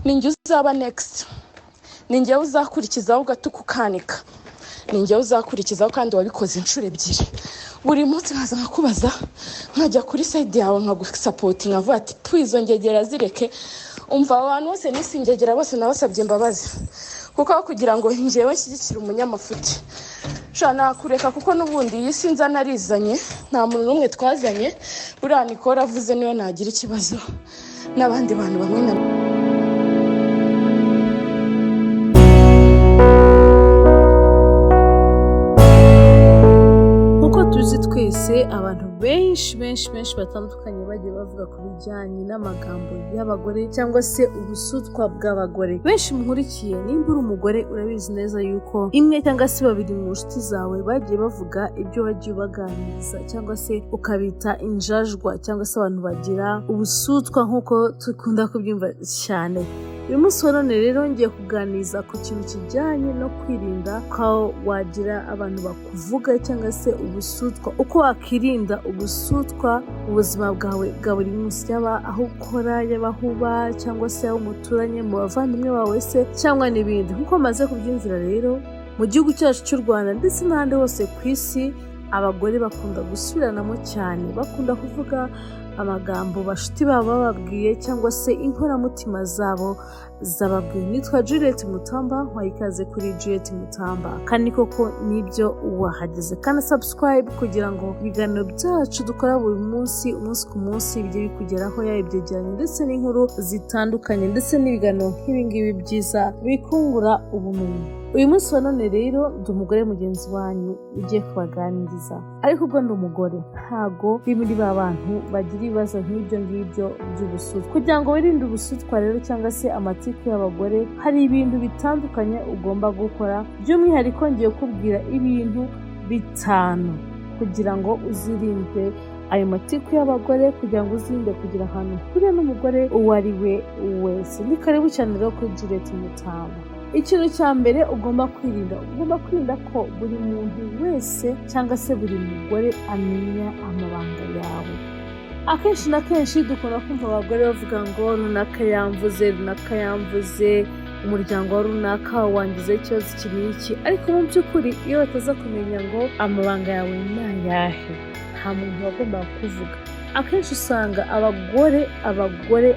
ninjye uzaba next, ninjye uzakurikizaho ugatukukanika, ninjye uzakurikizaho kandi wabikoze inshuro ebyiri. Buri munsi nkaza nkakubaza, nkajya kuri side yawe nkagusupport, nkavuga ati izo ngegera zireke. Umva abantu bose nisingegera bose nabasabye imbabazi, kuko kugira ngo njyewe nshyigikire umunyamafuti shana kureka, kuko n'ubundi iyi si nza narizanye, nta muntu n'umwe twazanye. Buriya Nicole avuze niwe nagira ikibazo n'abandi bantu bamwe na tuzi twese abantu benshi batandukanye bagiye bavuga ku bijyanye n'amagambo y'abagore cyangwa se ubusutwa bw'abagore. Benshi munkurikiye, nimba uri umugore urabizi neza yuko imwe cyangwa se babiri mu nshuti zawe bagiye bavuga ibyo wagiye ubaganiriza, cyangwa se ukabita injajwa, cyangwa se abantu bagira ubusutwa nk'uko dukunda kubyumva cyane. Uyu munsi wa none rero ngiye kuganiriza ku kintu kijyanye no kwirinda ko wagira abantu bakuvuga cyangwa se ubusutwa, uko wakirinda ubusutwa mu buzima bwawe bwa buri munsi, yaba aho ukora, yaba aho uba, cyangwa se aho umuturanye, mu bavandimwe bawe se, cyangwa n'ibindi. Nk'uko maze kubyumvira rero, mu gihugu cyacu cy'u Rwanda ndetse n'ahandi hose ku isi, abagore bakunda gusubiranamo cyane, bakunda kuvuga amagambo bashuti babo bababwiye cyangwa se inkoramutima zabo zababwiye. Nitwa Juliet Mutamba, nkwaye kuri Juliet Mutamba, kandi koko nibyo wahageze. Kandi subscribe kugira ngo ibiganiro byacu dukora buri munsi ku munsi bijye bikugeraho, yaba ibyegeranyo ndetse n'inkuru zitandukanye ndetse n'ibiganiro nk'ibingibi byiza bikungura ubumenyi. Uyu munsi wa none rero ndi umugore mugenzi wanyu ugiye kubaganiriza, ariko ubwo ndi umugore ntago biri muri ba bantu bagira ibibazo nk'ibyo ngibyo by'ubusutwa. Kugira ngo wirinde ubusutwa rero cyangwa se amatiku y'abagore, hari ibintu bitandukanye ugomba gukora. By'umwihariko ngiye kubwira ibintu 5 kugira ngo uzirinde ayo matiku y'abagore, kugira ngo uzirinde kugira ahantu uhurira n'umugore uwo ari we wese. Ni karibu cyane rero kuri Juliet Mutamba. Ikintu cya mbere ugomba kwirinda ko buri muntu wese cyangwa se buri mugore amenya amabanga yawe. Akenshi na kenshi dukunda kumva abagore bavuga ngo runaka yamvuze, umuryango wa runaka wangize ikibazo iki n'iki, ariko mu by'ukuri iyo bataza kumenya ngo amabanga yawe ni ayahe, nta muntu wagomba kuvuga. Akenshi usanga abagore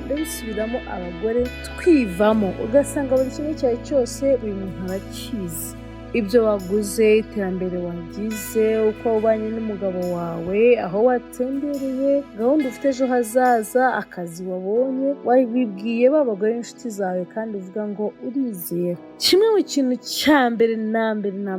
ndabisubiramo, abagore twivamo, ugasanga buri kimwe cyawe cyose buri muntu arakizi. Ibyo waguze, iterambere wagize, uko ubanye n'umugabo wawe, aho watembereye, gahunda ufite ejo hazaza, akazi wabonye, wabibwiye babagore inshuti zawe kandi uvuga ngo urizera. Kimwe mu kintu cya mbere na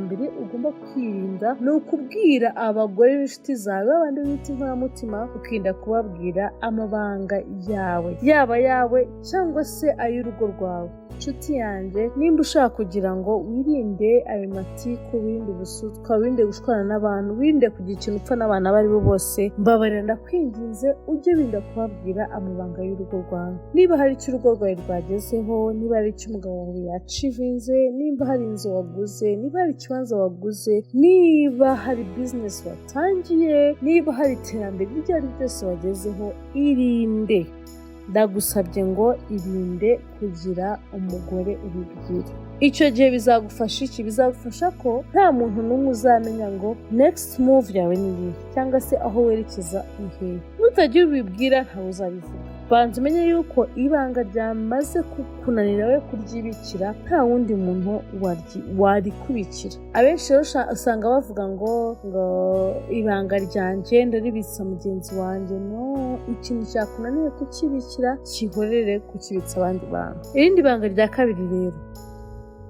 mbere ugomba kwirinda ni ukubwira abagore b'inshuti zawe, babandi bita inkoramutima, ukirinda kubabwira amabanga yawe, yaba yawe cyangwa se ay'urugo rwawe. Inshuti yanjye, nimba ushaka kugira ngo wirinde ayo matiku, wirinde ubusutwa, wirinde gushwana n'abantu, wirinde kugira ikintu upfa n'abantu abo ari bo bose, mbabarira ndakwinginze ujye wirinda kubabwira amabanga y'urugo rwawe. Niba hari icyo urugo rwawe rwagezeho, niba hari icyo umugabo wawe yacivinze, niba hari inzu waguze, niba hari ikibanza waguze, niba hari business watangiye, niba hari iterambere iryo ari ryo ryose wagezeho, irinde. Ndagusabye ngo irinde kugira umugore ubibwira. Icyo gihe bizagufasha iki? Bizagufasha ko nta muntu n'umwe uzamenya ngo next move yawe ni iyihe, cyangwa se aho werekeza ni hehe. Nutagira ubibwira ntawe uzabivuga. Banza umenye yuko ibanga ryamaze kunanira we kuryibikira, nta wundi muntu warikubikira. Abenshi rero usanga bavuga ngo ibanga ryanjye ndaribitsa mugenzi wanjye. No, ikintu cyakunaniye kukibikira kihorere kukibitsa abandi bantu. Irindi banga rya kabiri rero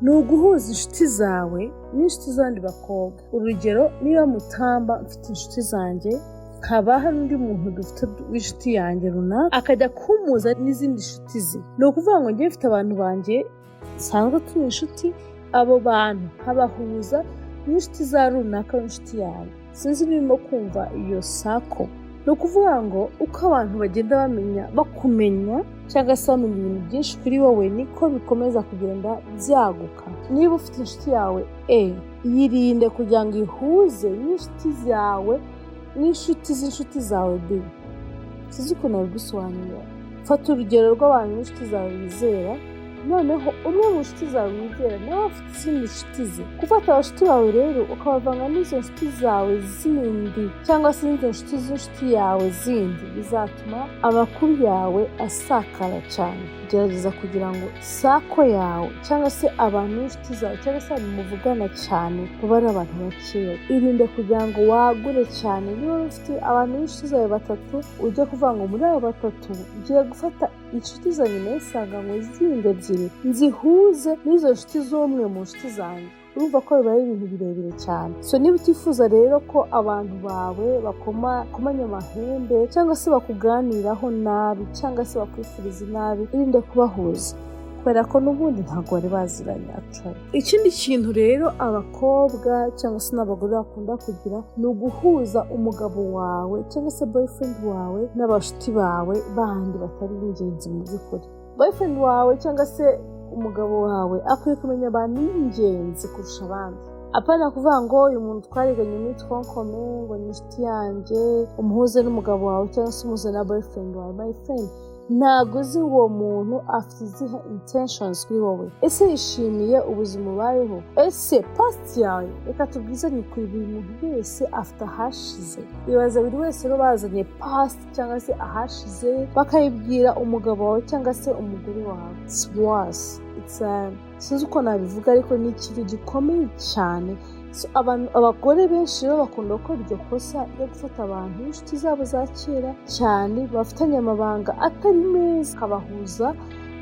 ni uguhuza inshuti zawe n'inshuti z'abandi bakobwa. Urugero, niba Mutamba mfite inshuti zanjye, haba hari undi muntu dufite w'inshuti yanjye runaka akajya kumuza n'izindi nshuti ze, ni ukuvuga ngo njye mfite abantu banjye nsanzwe turi inshuti, abo bantu habahuza n'inshuti za runaka w'inshuti yanjye. Sinzi niba kumva iyo sako. Ni ukuvuga ngo uko abantu bagenda bakumenya cyangwa se bamenya ibintu byinshi kuri wowe, niko bikomeza kugenda byaguka. Niba ufite inshuti yawe yirinde kugira ngo ihuze n'inshuti zawe n'inshuti z'inshuti zawe B. Sizi ukuntu nabigusobanurira. fata urugero rw'abantu b'inshuti zawe wizera, noneho umwe mu nshuti zawe wizera nawe afite izindi nshuti ze. Gufata abashuti bawe rero ukabavanga n'izo nshuti zawe zindi cyangwa se n'izo nshuti z'inshuti yawe zindi, bizatuma amakuru yawe asakara cyane. Gerageza kugira ngo sako yawe cyangwa se abantu b'inshuti zawe cyangwa se abantu muvugana cyane baba ari abantu bakeya. Irinde kugira ngo wagure cyane. Niba ufite abantu b'inshuti zawe batatu, ujye kuvuga ngo muri abo batatu ugiye gufata inshuti zanjye nasanganywe zindi ebyiri nzihuze n'izo nshuti z'umwe mu nshuti zanjye. Urumva ko bibaye ibintu birebire cyane. So niba utifuza rero ko abantu bawe bakomanya amahembe cyangwa se bakuganiraho nabi cyangwa se bakwifuriza nabi, irinde kubahuza, kubera ko n'ubundi ntabwo bari baziranye actually. Ikindi kintu rero abakobwa cyangwa se n'abagore bakunda kugira ni uguhuza umugabo wawe cyangwa se boyfriend wawe n'abashuti bawe bandi batari ingenzi mu by'ukuri. Boyfriend wawe cyangwa se umugabo wawe akwiye kumenya abantu b'ingenzi kurusha abandi. Apana kuvuga ngo uyu muntu twariganye muri twankome ngo ni inshuti yanjye, umuhuze n'umugabo wawe cyangwa se umuhuze na boyfriend wawe. My friend, ntabwo uzi uwo muntu afite izihe intentions kuri wowe. Ese yishimiye ubuzima ubayeho? Ese past yawe? Reka tubwizanye kuri buri muntu wese afite ahashize. Ibaza buri wese rero bazanye past cyangwa se ahashize bakayibwira umugabo wawe cyangwa se umugore wawe. It's worse. Sinzi uko nabivuga ariko ni ikintu gikomeye cyane. Abagore benshi rero bakunda gukora iryo kosa ryo gufata abantu b'inshuti zabo za kera cyane bafitanye amabanga atari meza, kabahuza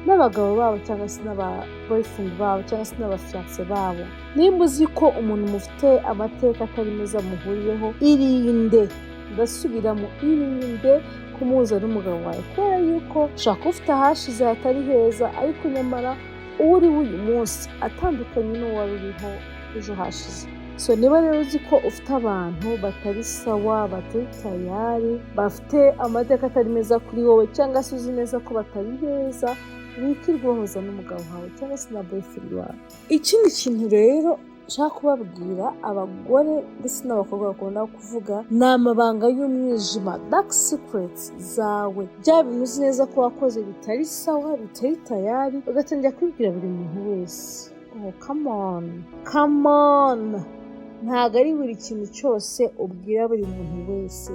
n'abagabo babo cyangwa se n'aba boyfriend babo cyangwa se n'abafiance babo. Nimba uzi ko umuntu mufite amateka atari meza muhuriyeho, irinde, ndasubiramo, irinde kumuhuza n'umugabo wawe, kubera yuko ushaka ufite ahashize hatari heza ariko nyamara uri uyu munsi atandukanye n'uwari uriho ejo hashize. So niba rero uzi ko ufite abantu batari sawa, batari tayari, bafite amateka atari meza kuri wowe cyangwa se uzi neza ko batari beza, wikirwahoza n'umugabo wawe cyangwa se na boyfriend wawe. Ikindi kintu rero nshaka kubabwira abagore ndetse n'abakobwa bakunda kuvuga ni amabanga y'umwijima, dark secrets zawe, bya bintu uzi neza ko wakoze bitari sawa, bitari tayari, ugatangira kubibwira buri muntu wese. Oh, come on. Ntabwo ari buri kintu cyose ubwira buri muntu wese.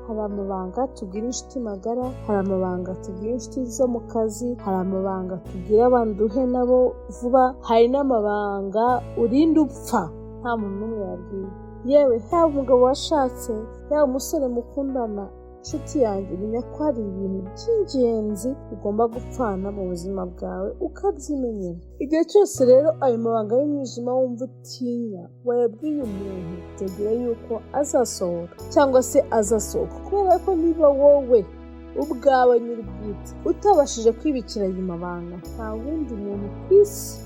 Hari amabanga tubwira inshuti magara, hari amabanga tubwira inshuti zo mu kazi, hari amabanga tubwira abantu duhe nabo vuba, hari n'amabanga urinda upfa nta muntu n'umwe yabwiye. Yewe haba umugabo washatse, yaba umusore mukundana, inshuti yanjye, menya ko hari ibintu by'ingenzi ugomba gupfana mu buzima bwawe ukabyimenyera. Igihe cyose rero ayo mabanga y'umwijima wumva utinya wayabwiye umuntu, utegura yuko azasohoka cyangwa se azasohoka, kubera ko niba wowe ubwawe nyir'ubwite utabashije kwibikira ayo mabanga, nta wundi muntu ku isi,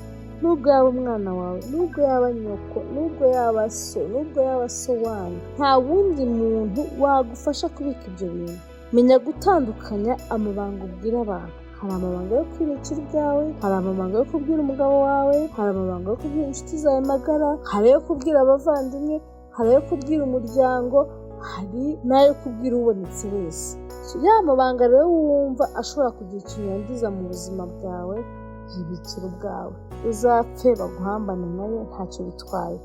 nubwo yaba umwana wawe, nubwo yaba nyoko, nubwo yaba so, nubwo yaba so wanyu, nta wundi muntu wagufasha kubika ibyo bintu. Menya gutandukanya amabanga ubwira abantu. Hari amabanga yo kwibikira ubwawe, hari amabanga yo kubwira umugabo wawe, hari amabanga yo kubwira inshuti zawe magara, hari ayo kubwira abavandimwe, hari ayo kubwira umuryango, hari n'ayo kubwira ubonetse wese. Ya mabanga rero wumva ashobora kugira ikintu yangiza mu buzima bwawe, yibikira ubwawe, uzapfe baguhambane nayo ntacyo bitwaye.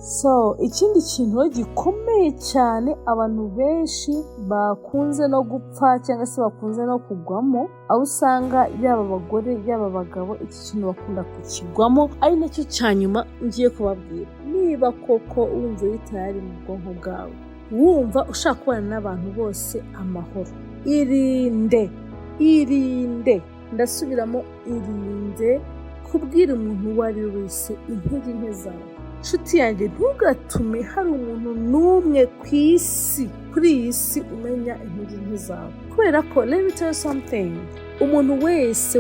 So ikindi kintu gikomeye cyane abantu benshi bakunze no gupfa cyangwa se bakunze no kugwamo, aho usanga yaba abagore yaba abagabo iki kintu bakunda kukigwamo, ari nacyo cya nyuma ngiye kubabwira. Niba koko wumva bitari mu bwonko bwawe, wumva ushaka kubana n'abantu bose amahoro, irinde, ndasubiramo, irinde kubwira umuntu uwo ari we wese intege nke zawe. Nshuti yanjye, ntugatume hari umuntu n'umwe ku isi, kuri iyi si, umenya intege nke zawe, kubera ko let me tell you something, umuntu wese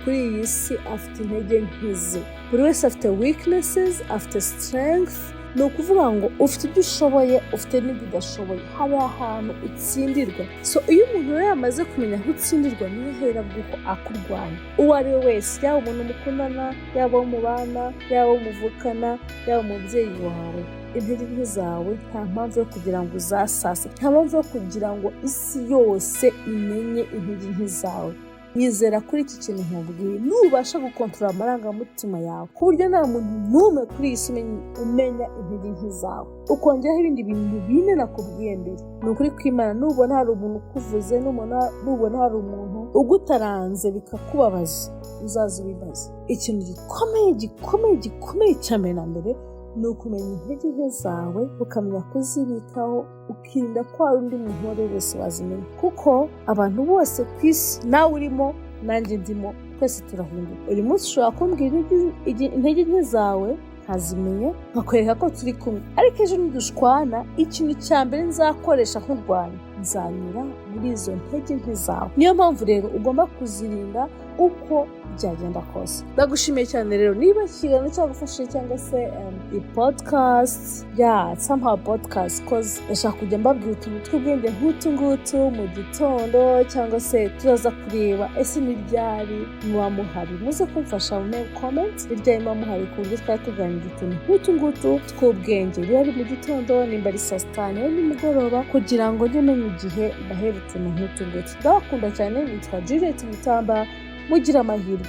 kuri iyi si afite intege nke ze. Buri wese afite weaknesses, afite strength, ni ukuvuga ngo ufite ibyo ushoboye ufite n'ibyo udashoboye, hari ahantu utsindirwa. So iyo umuntu rero yamaze kumenya aho utsindirwa niyo ahera bw'uko akurwanya uwo ari we wese, yaba umuntu mukundana, yaba uwo mubana, yaba uwo muvukana, yaba umubyeyi wawe. Intege nke zawe nta mpamvu yo kugira ngo uzasase, nta mpamvu yo kugira ngo isi yose imenye intege nke zawe. Yizera kuri iki kintu nkubwiye, nubasha gukontorora amarangamutima yawe ku buryo nta muntu n'umwe kuri iyi si umenya intege nke zawe, ukongeraho ibindi bintu bine nakubwiye mbere, ni ukuri kw'Imana nubona hari umuntu ukuvuze, nubona hari umuntu ugutaranze bikakubabaza, uzaze ubibaze. Ikintu gikomeye cya mbere na mbere ni ukumenya intege nke zawe, ukamenya kuzibikaho, ukirinda ko hari undi muntu uwo ari we wese wazimenya, kuko abantu bose ku isi, nawe urimo nanjye ndimo, twese turahinduka. Uyu munsi ushobora kumbwira intege nke zawe nkazimenya, nkakwereka ko turi kumwe, ariko ejo nidushwana ikintu cya mbere nzakoresha nkurwanya, nzanyura muri izo ntege nke zawe. Niyo mpamvu rero ugomba kuzirinda uko byagenda kose. Ndagushimiye cyane rero niba ikiganiro cyagufashije cyangwa se podcast somehow podcast, cause ndashaka kujya mbabwira utuntu tw'ubwenge nk'utu ngutu mu gitondo, cyangwa se turaza kureba ese ni ryari muba muhari. Muze kumfasha mu comment ni ryari muba muhari ku buryo twari tuganira utuntu nk'utu ngutu tw'ubwenge, niba ari mu gitondo, nimba ari saa sita, niba ari nimugoroba, kugira ngo njye menye igihe mbahera utuntu nk'utu ngutu. Ndabakunda cyane, nitwa Juliet Mutamba, mugira amahirwe.